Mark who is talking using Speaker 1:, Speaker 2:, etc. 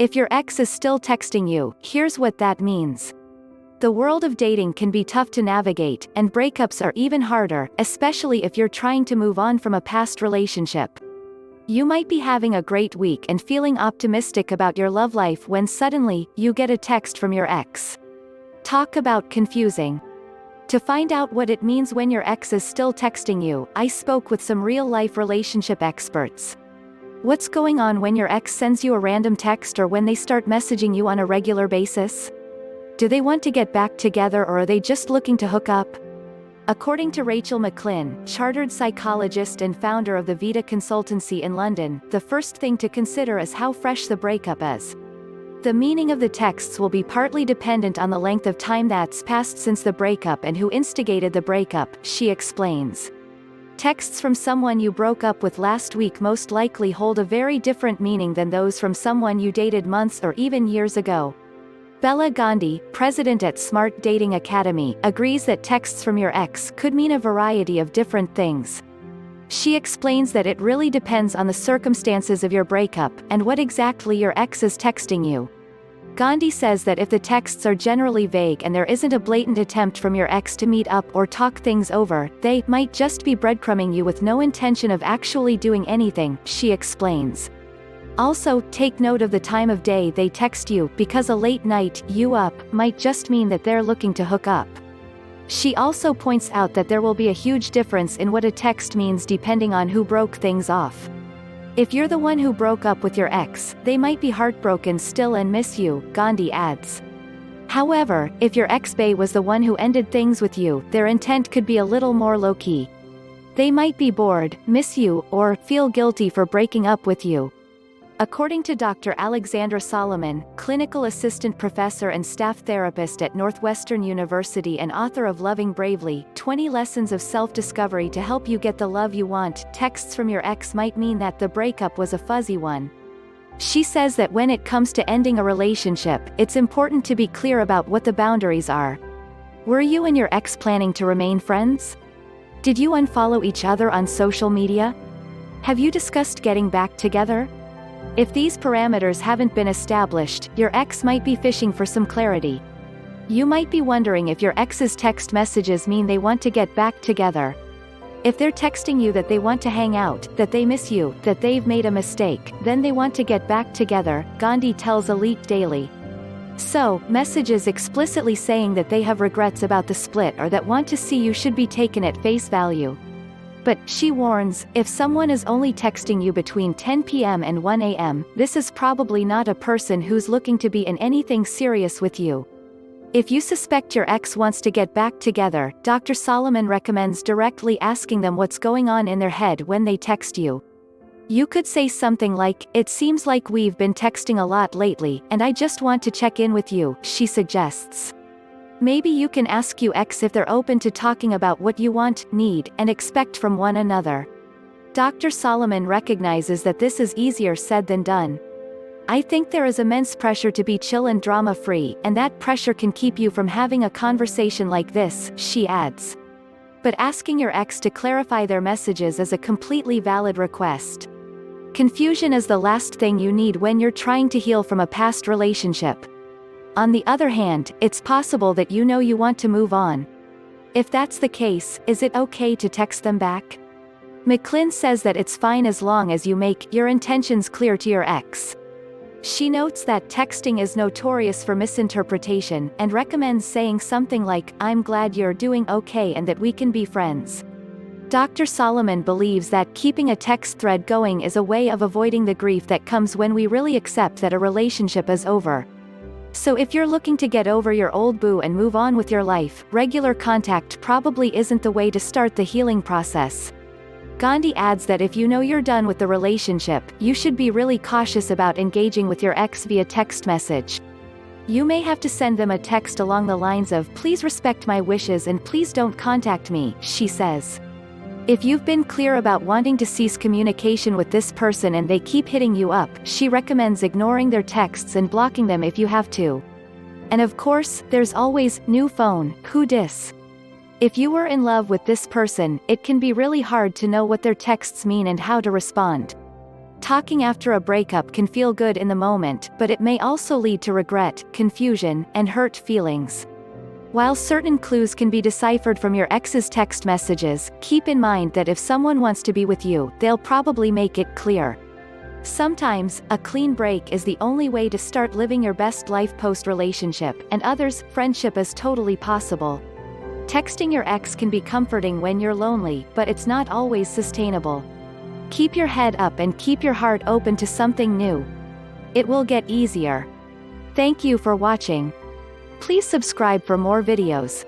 Speaker 1: If your ex is still texting you, here's what that means. The world of dating can be tough to navigate, and breakups are even harder, especially if you're trying to move on from a past relationship. You might be having a great week and feeling optimistic about your love life when suddenly, you get a text from your ex. Talk about confusing. To find out what it means when your ex is still texting you, I spoke with some real-life relationship experts. What's going on when your ex sends you a random text or when they start messaging you on a regular basis? Do they want to get back together or are they just looking to hook up? According to Rachel McClinn, chartered psychologist and founder of the Vita Consultancy in London, the first thing to consider is how fresh the breakup is. The meaning of the texts will be partly dependent on the length of time that's passed since the breakup and who instigated the breakup, she explains. Texts from someone you broke up with last week most likely hold a very different meaning than those from someone you dated months or even years ago. Bella Gandhi, president at Smart Dating Academy, agrees that texts from your ex could mean a variety of different things. She explains that it really depends on the circumstances of your breakup, and what exactly your ex is texting you. Gandhi says that if the texts are generally vague and there isn't a blatant attempt from your ex to meet up or talk things over, they might just be breadcrumbing you with no intention of actually doing anything, she explains. Also, take note of the time of day they text you, because a late night, you up, might just mean that they're looking to hook up. She also points out that there will be a huge difference in what a text means depending on who broke things off. If you're the one who broke up with your ex, they might be heartbroken still and miss you, Gandhi adds. However, if your ex-bae was the one who ended things with you, their intent could be a little more low-key. They might be bored, miss you, or feel guilty for breaking up with you. According to Dr. Alexandra Solomon, clinical assistant professor and staff therapist at Northwestern University and author of Loving Bravely, 20 Lessons of Self-Discovery to Help You Get the Love You Want, texts from your ex might mean that the breakup was a fuzzy one. She says that when it comes to ending a relationship, it's important to be clear about what the boundaries are. Were you and your ex planning to remain friends? Did you unfollow each other on social media? Have you discussed getting back together? If these parameters haven't been established, your ex might be fishing for some clarity. You might be wondering if your ex's text messages mean they want to get back together. If they're texting you that they want to hang out, that they miss you, that they've made a mistake, then they want to get back together, Gandhi tells Elite Daily. So, messages explicitly saying that they have regrets about the split or that want to see you should be taken at face value. But, she warns, if someone is only texting you between 10 p.m. and 1 a.m., this is probably not a person who's looking to be in anything serious with you. If you suspect your ex wants to get back together, Dr. Solomon recommends directly asking them what's going on in their head when they text you. You could say something like, "It seems like we've been texting a lot lately, and I just want to check in with you," she suggests. Maybe you can ask your ex if they're open to talking about what you want, need, and expect from one another. Dr. Solomon recognizes that this is easier said than done. I think there is immense pressure to be chill and drama-free, and that pressure can keep you from having a conversation like this, she adds. But asking your ex to clarify their messages is a completely valid request. Confusion is the last thing you need when you're trying to heal from a past relationship. On the other hand, it's possible that you know you want to move on. If that's the case, is it okay to text them back? McClinn says that it's fine as long as you make your intentions clear to your ex. She notes that texting is notorious for misinterpretation, and recommends saying something like, "I'm glad you're doing okay and that we can be friends." Dr. Solomon believes that keeping a text thread going is a way of avoiding the grief that comes when we really accept that a relationship is over. So if you're looking to get over your old boo and move on with your life, regular contact probably isn't the way to start the healing process. Gandhi adds that if you know you're done with the relationship, you should be really cautious about engaging with your ex via text message. You may have to send them a text along the lines of, "Please respect my wishes and please don't contact me," she says. If you've been clear about wanting to cease communication with this person and they keep hitting you up, she recommends ignoring their texts and blocking them if you have to. And of course, there's always, new phone, who dis? If you were in love with this person, it can be really hard to know what their texts mean and how to respond. Talking after a breakup can feel good in the moment, but it may also lead to regret, confusion, and hurt feelings. While certain clues can be deciphered from your ex's text messages, keep in mind that if someone wants to be with you, they'll probably make it clear. Sometimes, a clean break is the only way to start living your best life post-relationship, and others, friendship is totally possible. Texting your ex can be comforting when you're lonely, but it's not always sustainable. Keep your head up and keep your heart open to something new. It will get easier. Thank you for watching. Please subscribe for more videos.